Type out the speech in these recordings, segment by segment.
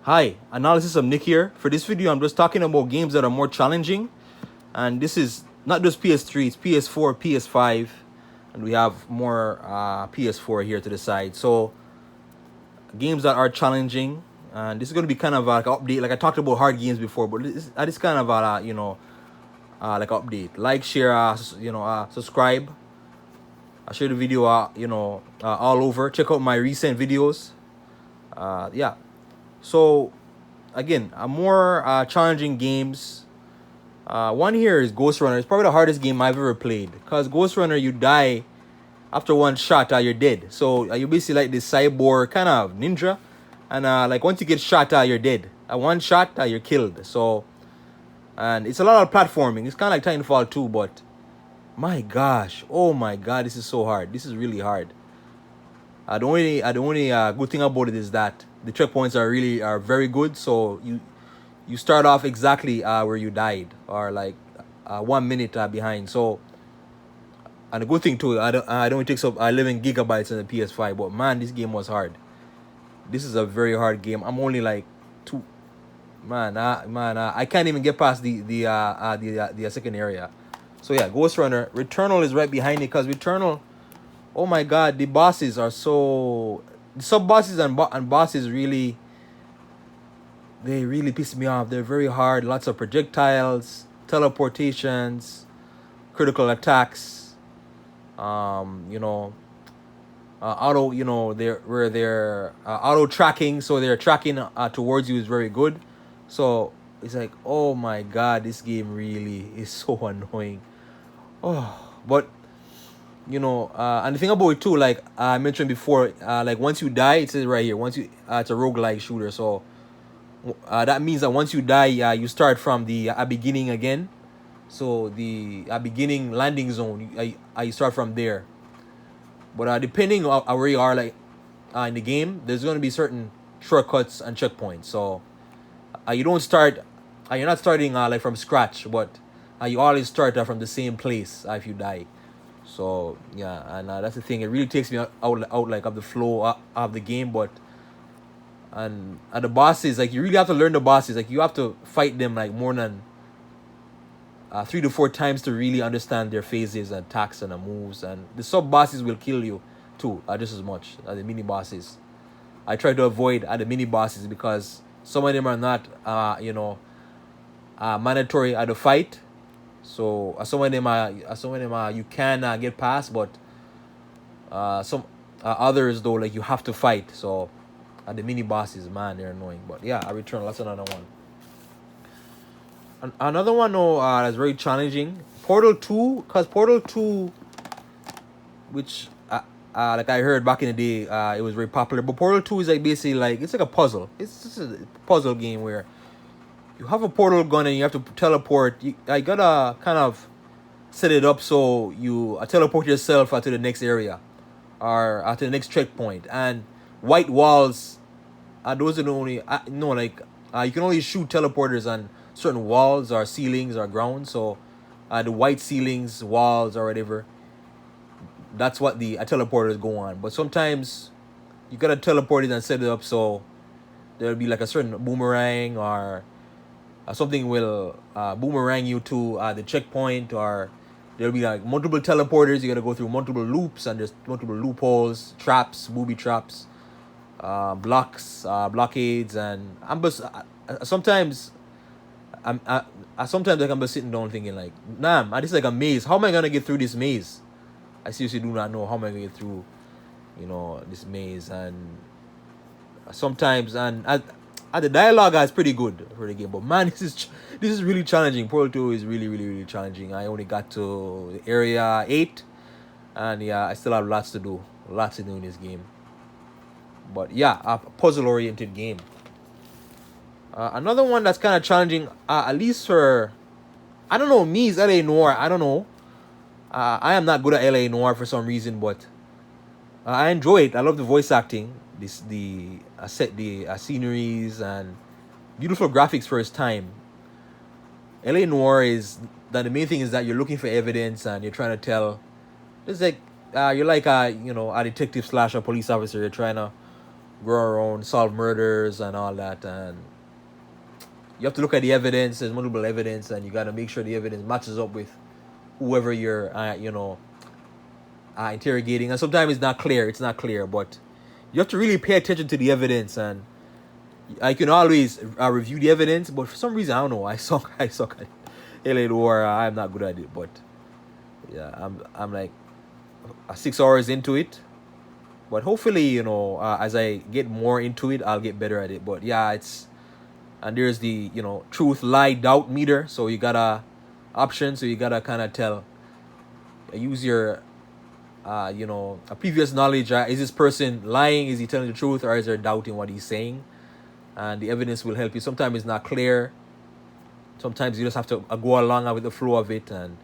Hi, analysis of Nick here. For this video, I'm just talking about games that are more challenging. And this is not just PS3, it's PS4, PS5. And we have more PS4 here to the side. So, games that are challenging. And this is going to be kind of like an update. Like I talked about hard games before, but this kind of, like update. Like, share, subscribe. I share the video, all over. Check out my recent videos. Yeah. So, again, more challenging games. One here is Ghostrunner. It's probably the hardest game I've ever played. Because Ghostrunner, you die after one shot, you're dead. So, you're basically like this cyborg kind of ninja. And like once you get shot, you're dead. One shot, you're killed. So, and it's a lot of platforming. It's kind of like Titanfall 2, but my gosh. Oh my god, this is so hard. This is really hard. The only good thing about it is that the checkpoints are very good. So you start off exactly where you died, or like 1 minute behind. So, and the good thing too, I don't take up 11 gigabytes on the PS5. But man, this game was hard. This is a very hard game. I'm only like two. I can't even get past the second area. So yeah, Ghostrunner. Returnal is right behind it because Returnal. Oh my god, the bosses are so... The sub-bosses and bosses really... They really piss me off. They're very hard. Lots of projectiles, teleportations, critical attacks. Auto, they're auto tracking, so they're tracking towards you is very good. So it's like, oh my god, this game really is so annoying. Oh, but and the thing about it too, like I mentioned before, like once you die, it says right here, once you it's a roguelike shooter. So that means that once you die, you start from the beginning again. So the beginning landing zone, you start from there. But depending on where you are, like in the game, there's going to be certain shortcuts and checkpoints. So you don't start, you're not starting like from scratch, but you always start from the same place if you die. So yeah, and that's the thing. It really takes me out like of the flow of the game. But and the bosses, like you really have to learn the bosses. Like you have to fight them like more than 3 to 4 times to really understand their phases and attacks and the moves. And the sub bosses will kill you too, just as much as the mini bosses. I try to avoid the mini bosses because some of them are not mandatory at the fight. So some of them you can get past, but some others though, like you have to fight. So the mini bosses, man, they're annoying. But yeah, I return. That's another one. Another one though that's very challenging. Portal 2, because Portal 2, which like I heard back in the day, it was very popular. But Portal 2 is like basically like it's like a puzzle. It's just a puzzle game where you have a portal gun and you have to teleport. I gotta kind of set it up so you teleport yourself to the next area or to the next checkpoint. And white walls, those are the only you can only shoot teleporters on certain walls or ceilings or ground. So the white ceilings, walls or whatever, that's what the teleporters go on. But sometimes you gotta teleport it and set it up so there'll be like a certain boomerang or something will boomerang you to the checkpoint, or there'll be like multiple teleporters. You gotta go through multiple loops, and there's multiple loopholes, traps, booby traps, blocks, blockades, and I'm just sometimes sometimes like I'm just sitting down thinking like, nah, this is like a maze. How am I gonna get through this maze? I seriously do not know how am I gonna get through, this maze. And sometimes the dialogue is pretty good for the game, but man, this is really challenging. Portal 2 is really, really, really challenging. I only got to area 8, and yeah, I still have lots to do in this game. But yeah, a puzzle-oriented game. Another one that's kind of challenging, at least for, I don't know, me is LA Noire. I don't know. I am not good at LA Noire for some reason, but I enjoy it. I love the voice acting, the sceneries and beautiful graphics for its time. LA Noire is that the main thing is that you're looking for evidence and you're trying to tell. It's like you're like a detective slash a police officer. You're trying to go around, solve murders and all that, and you have to look at the evidence. There's multiple evidence, and you got to make sure the evidence matches up with whoever you're, interrogating. And sometimes it's not clear. It's not clear, but you have to really pay attention to the evidence. And I can always review the evidence, but for some reason I don't know. I suck. I suck at Alien War. I'm not good at it, but yeah, I'm like 6 hours into it. But hopefully, as I get more into it, I'll get better at it. But yeah, and there's the truth, lie, doubt meter. So you gotta option. So you gotta kind of use your a previous knowledge. Is this person lying? Is he telling the truth, or is there doubt in what he's saying? And the evidence will help you. Sometimes it's not clear. Sometimes you just have to go along with the flow of it. And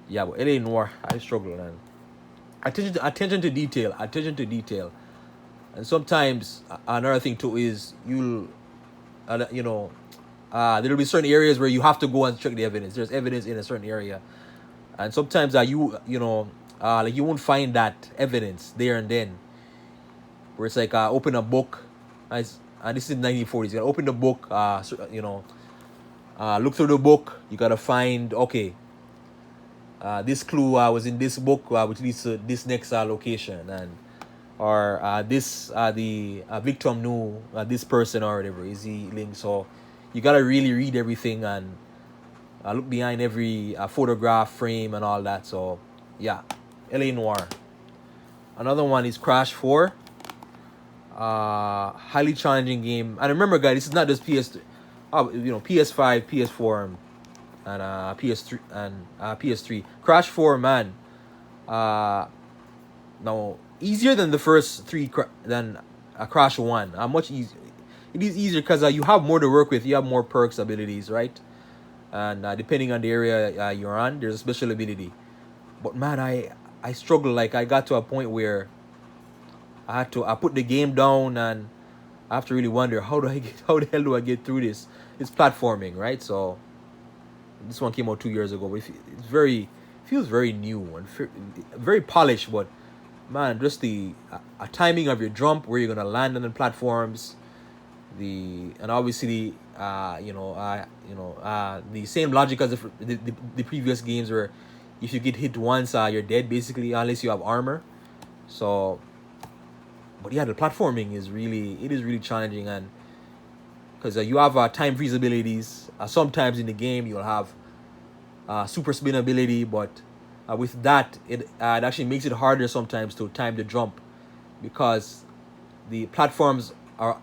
yeah, but Alien Noire, I struggle, and attention to detail, and sometimes another thing too is there'll be certain areas where you have to go and check the evidence. There's evidence in a certain area, and sometimes like you won't find that evidence there and then. Where it's like open a book, and this is 1940s. You gotta open the book, look through the book. You gotta find this clue was in this book, which leads to this next location, or the victim knew this person or whatever. Is he linked? So you gotta really read everything and look behind every photograph frame and all that. So yeah, Alien Noire. Another one is Crash 4. Highly challenging game. And remember, guys, this is not just PS5, PS4, and PS3 and PS3. Crash 4, man. No, easier than the first three. Than Crash 1. Much easier. It is easier because you have more to work with. You have more perks, abilities, right? And depending on the area you're on, there's a special ability. But man, I struggle. Like I got to a point where I put the game down, and I have to really wonder how the hell do I get through this? It's platforming, right? So this one came out 2 years ago, but it feels very new and very polished. But man, just the timing of your jump, where you're gonna land on the platforms, and obviously the same logic as the previous games, where if you get hit once, you're dead basically, unless you have armor. So, but yeah, the platforming is really challenging, and because you have time freeze abilities. Sometimes in the game you'll have super spin ability, but with that it actually makes it harder sometimes to time the jump, because the platforms are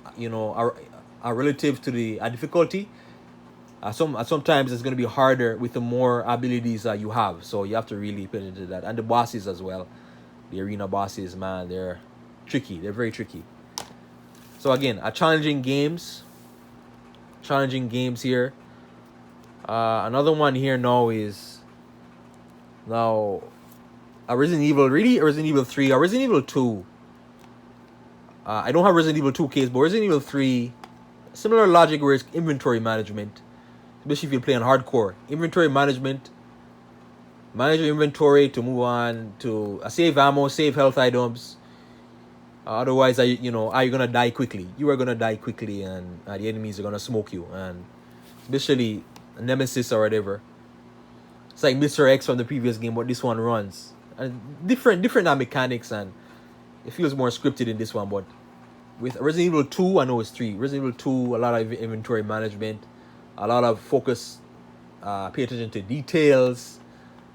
relative to the difficulty. Sometimes it's going to be harder with the more abilities you have, so you have to really pay attention to that. And the bosses as well, the arena bosses, man, they're tricky. They're very tricky. So again, challenging games here. Another one here now is a Resident Evil, really, a Resident Evil 3, or Resident Evil 2. I don't have Resident Evil 2 case, but Resident Evil 3, similar logic, where it's inventory management, especially if you're playing hardcore. Inventory management, manage your inventory to move on to save ammo, save health items. Otherwise, are you gonna die quickly? You are gonna die quickly, and the enemies are gonna smoke you. And especially Nemesis or whatever, it's like Mr. X from the previous game, but this one runs and different mechanics, and it feels more scripted in this one. But with Resident Evil 2, I know it's 3. Resident Evil 2, a lot of inventory management, a lot of focus, pay attention to details,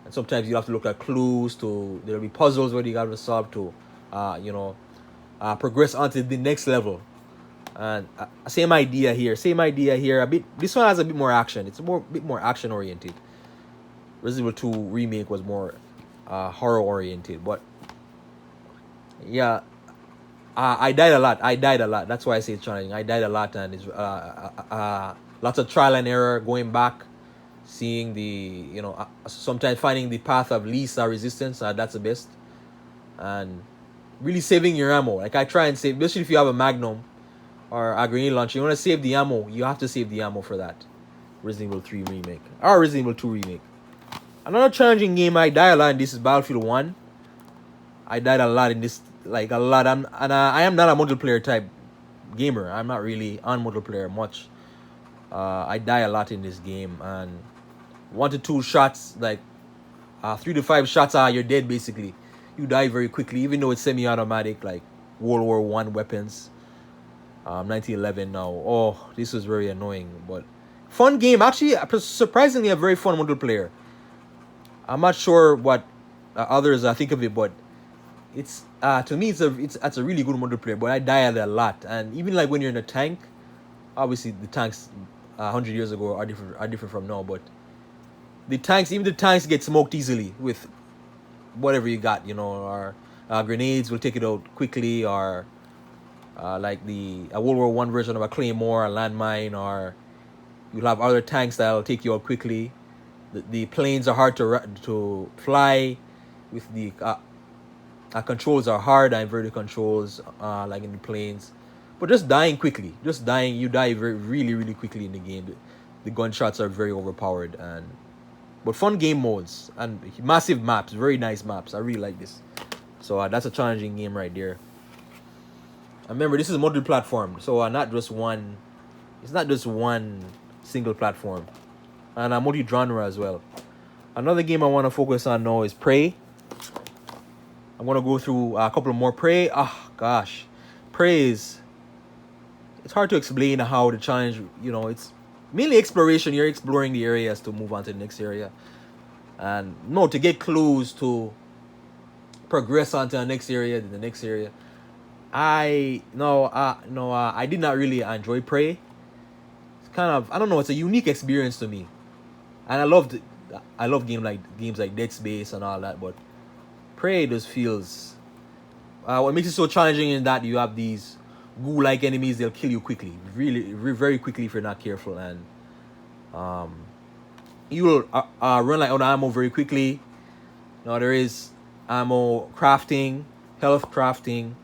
and sometimes you have to look at clues. There'll be puzzles where you got to solve to, progress onto the next level. And same idea here. A bit. This one has a bit more action. It's bit more action oriented. Resident Evil 2 remake was more horror oriented. But yeah, I died a lot. That's why I say it's challenging. I died a lot, and it's lots of trial and error, going back, seeing sometimes finding the path of least resistance. That's the best, and really saving your ammo. Like I try and save, especially if you have a Magnum or a grenade launcher. You want to save the ammo. You have to save the ammo for that. Resident Evil 3 remake or Resident Evil 2 remake. Another challenging game I died a lot in this is Battlefield 1. I died a lot in this, like a lot. I am not a multiplayer type gamer. I'm not really on multiplayer much. I die a lot in this game, and 1 to 2 shots, like 3 to 5 shots, you're dead basically. You die very quickly, even though it's semi-automatic, like World War I weapons. 1911 now. Oh, this was very annoying, but fun game. Actually, surprisingly, a very fun multiplayer. I'm not sure what others think of it, but it's to me it's a really good multiplayer. But I died a lot, and even like when you're in a tank, obviously the tanks 100 years ago are different from now, but even the tanks get smoked easily with whatever you got, or grenades will take it out quickly, or like the World War One version of a claymore, a landmine, or you'll have other tanks that'll take you out quickly. The planes are hard to fly. With the controls are hard, inverted controls, like in the planes. But just dying quickly, you die really, really quickly in the game. The gunshots are very overpowered, but fun game modes and massive maps, very nice maps. I really like this. So that's a challenging game right there. And remember, this is multi-platform, so not just one. It's not just one single platform, and multi-genre as well. Another game I want to focus on now is Prey. I'm gonna go through a couple more Prey. Gosh, Prey is. It's hard to explain how the challenge. It's mainly exploration. You're exploring the areas to move on to the next area, and to get clues to progress onto the next area, then the next area. I did not really enjoy Prey. It's kind of, I don't know, it's a unique experience to me, and I love games like Dead Space and all that, but Prey just feels. What makes it so challenging is that you have these ghoul-like enemies. They'll kill you quickly, really, very quickly if you're not careful, and you will run out of ammo very quickly. Now there is ammo crafting, health crafting,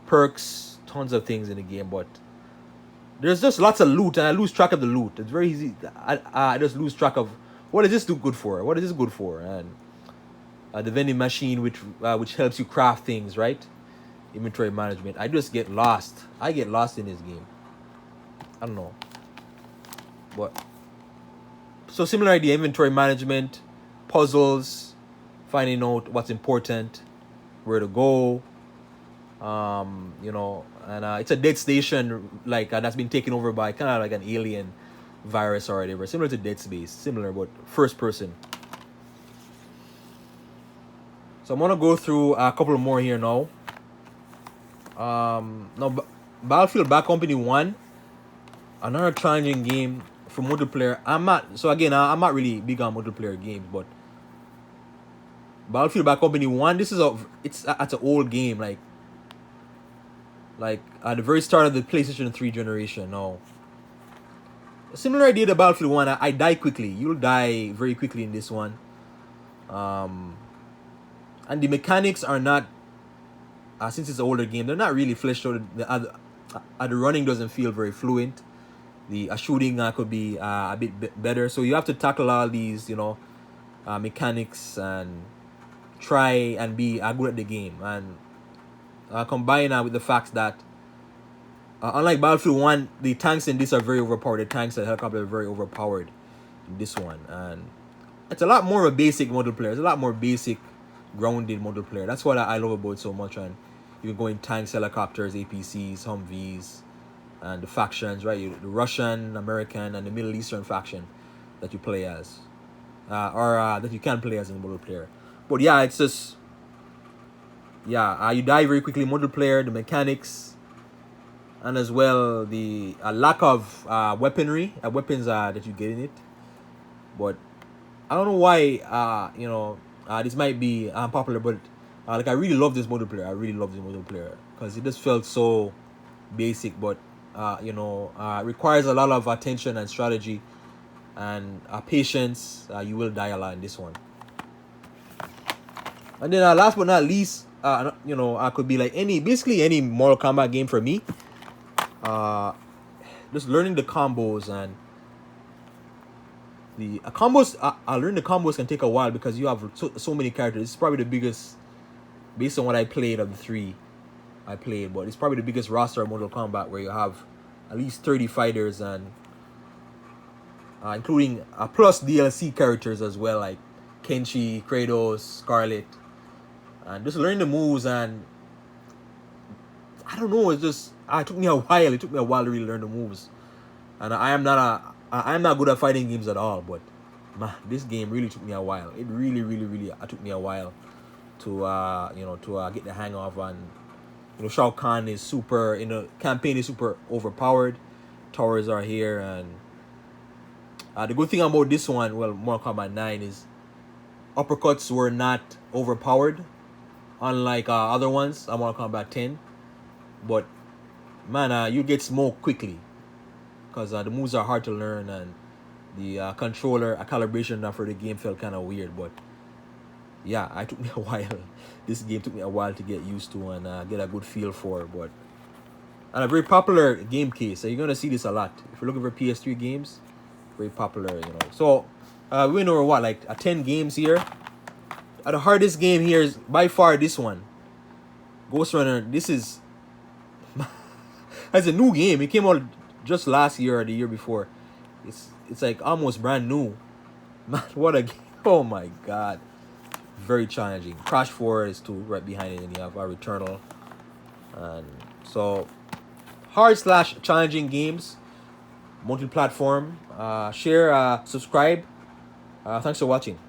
perks, tons of things in the game, but there's just lots of loot, and I lose track of the loot. It's very easy. I just lose track of what is this good for? What is this good for? And the vending machine, which helps you craft things, right? Inventory management. I just get lost. I get lost in this game. I don't know, but so similar idea: inventory management, puzzles, finding out what's important, where to go. And it's a dead station, like that's been taken over by kind of like an alien virus or whatever, similar to Dead Space, similar but first person. So I'm gonna go through a couple more here now. Now, Battlefield Bad Company 1, another challenging game for multiplayer. I'm not really big on multiplayer games, but Battlefield Bad Company 1, it's an old game, like at the very start of the PlayStation 3 generation. Now, a similar idea to Battlefield 1. I die quickly. You'll die very quickly in this one. And the mechanics are not, since it's an older game, they're not really fleshed out. The running doesn't feel very fluent. The shooting could be a bit better. So you have to tackle all these, mechanics and try and be good at the game. And combine with the fact that unlike Battlefield 1, the tanks in this are very overpowered. The tanks and helicopters are very overpowered in this one. And it's a lot more of a basic multiplayer. It's a lot more basic, grounded multiplayer. That's what I love about it so much. And you can go in tanks, helicopters, APCs, Humvees, and the factions, right? The Russian, American, and the Middle Eastern faction that you play as. Or that you can play as in multiplayer. But yeah, it's just... you die very quickly in multiplayer, the mechanics, and as well the lack of weaponry, weapons that you get in it. But I don't know why, this might be unpopular, but I really love this multiplayer. I really love this multiplayer because it just felt so basic, but requires a lot of attention and strategy and patience. You will die a lot in this one. And then last but not least, I could be like basically any Mortal Kombat game for me. Just learning the combos and the combos. Learning the combos can take a while because you have so many characters. It's probably the biggest, based on what I played of the three. I played, but it's probably the biggest roster of Mortal Kombat, where you have at least 30 fighters, and including plus DLC characters as well, like Kenshi, Kratos, Scarlet, and just learning the moves. And I don't know, it's just it took me a while. It took me a while to really learn the moves, and I am not good at fighting games at all. But man, this game really took me a while. It really took me a while to get the hang of. And Shao Kahn is super, campaign is super overpowered. Towers are here, and the good thing about this one, well, Mortal Kombat 9, is uppercuts were not overpowered, unlike other ones, Mortal Kombat 10. But man, you get smoked quickly, because the moves are hard to learn, and the controller calibration for the game felt kind of weird. But yeah, it took me a while. This game took me a while to get used to and get a good feel for. But and a very popular game case, so you're gonna see this a lot if you're looking for PS3 games. Very popular, So we went over what, like 10 games here. The hardest game here is by far this one, Ghostrunner. This is it's a new game. It came out just last year or the year before. It's like almost brand new. Man, what a game! Oh my god, very challenging. Crash 4 is too right behind it, and you have Returnal. And so hard / challenging games, multi-platform. Share, subscribe. Thanks for watching.